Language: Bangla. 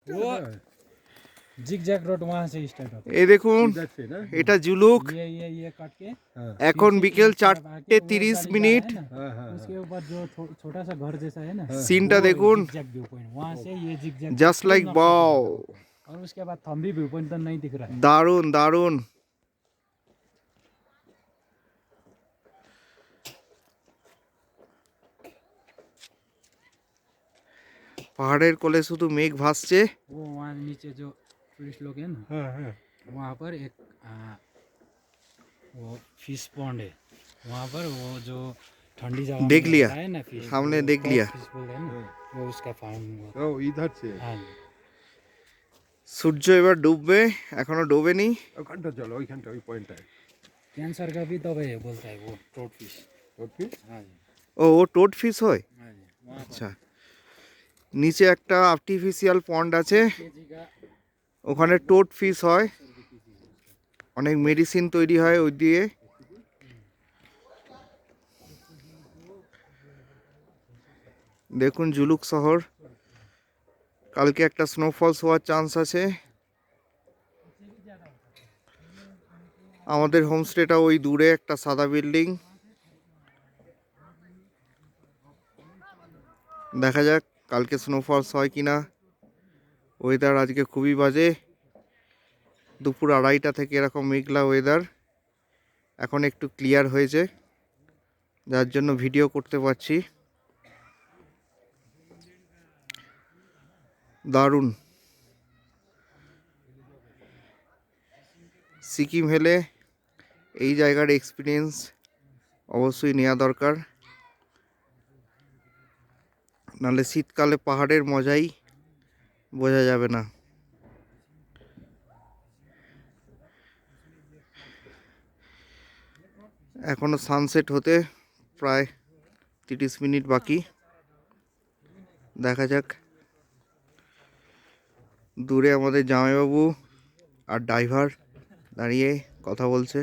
वो जिगजैग रोड वहाँ से स्टार्ट होता এই দেখুন इधर से ना। এটা জুলুক। है ये काट के हाँ এখন फिर से বিকেল एक तरफ आके वो 4:30 गाड़ी जा रहा है ना, हाँ हाँ उसके ऊपर जो छोटा सा घर जैसा है ना, সিনটা দেখুন, जिगजैग व्यू पॉइंट, वहाँ से ये जिगजैग জাস্ট লাইক বাও, और उसके बाद थम्बी व्यू पॉइंट तो नहीं दिख रहा है। দারুণ দারুণ। পাহাড়ের কোলে শুধু মেঘ ভাসছে। वो वहाँ नीचे जो टूरिस्ट लोग हैं ना, हाँ हाँ। वहाँ पर एक वो फिश पॉन्ड है, वहाँ पर वो जो ठंडी जगह में देख लिया, रहता है ना फिश, हमने वो देख कॉड लिया। फिश बोलते हैं ना, वो उसका फार्म। ओ इधर से। हाँ जी। সূর্য এবার ডুববে, এখনো ডোবেনি। ওখানটা চলো, ওইখানটা ওই পয়েন্টটায়। कैंसर का भी दवाई है बोलता है वो ट्रोट फिश। ওকে। हाँ जी ও টোড ফিশ হয়। हाँ जी। वहाँ আচ্ছা, নিচে একটা আর্টিফিশিয়াল পন্ড আছে, केजी का ওখানে টোড ফিশ হয়, অনেক মেডিসিন তৈরি হয় ওই দিয়ে। দেখুন জুলুক শহর, কালকে একটা স্নোফলস হওয়ার চান্স আছে। আমাদের হোমস্টেটা ওই দূরে একটা সাদা বিল্ডিং, দেখা যাক কালকে স্নোফলস হয় কিনা। ওয়েদার আজকে খুবই বাজে, দুপুর 2:30 থেকে এরকম মেঘলা ওয়েদার। এখন একটু ক্লিয়ার হয়েছে, যার জন্য ভিডিও করতে পারছি। দারুণ। সিকিম হেলে এই জায়গার এক্সপিরিয়েন্স অবশ্যই নেওয়া দরকার, নাহলে শীতকালে পাহাড়ের মজাই বোঝা যাবে না। এখনো সানসেট হতে প্রায় 30 মিনিট বাকি, দেখা যাক। দূরে আমাদের জামাইবাবু আর ড্রাইভার দাঁড়িয়ে কথা বলছে।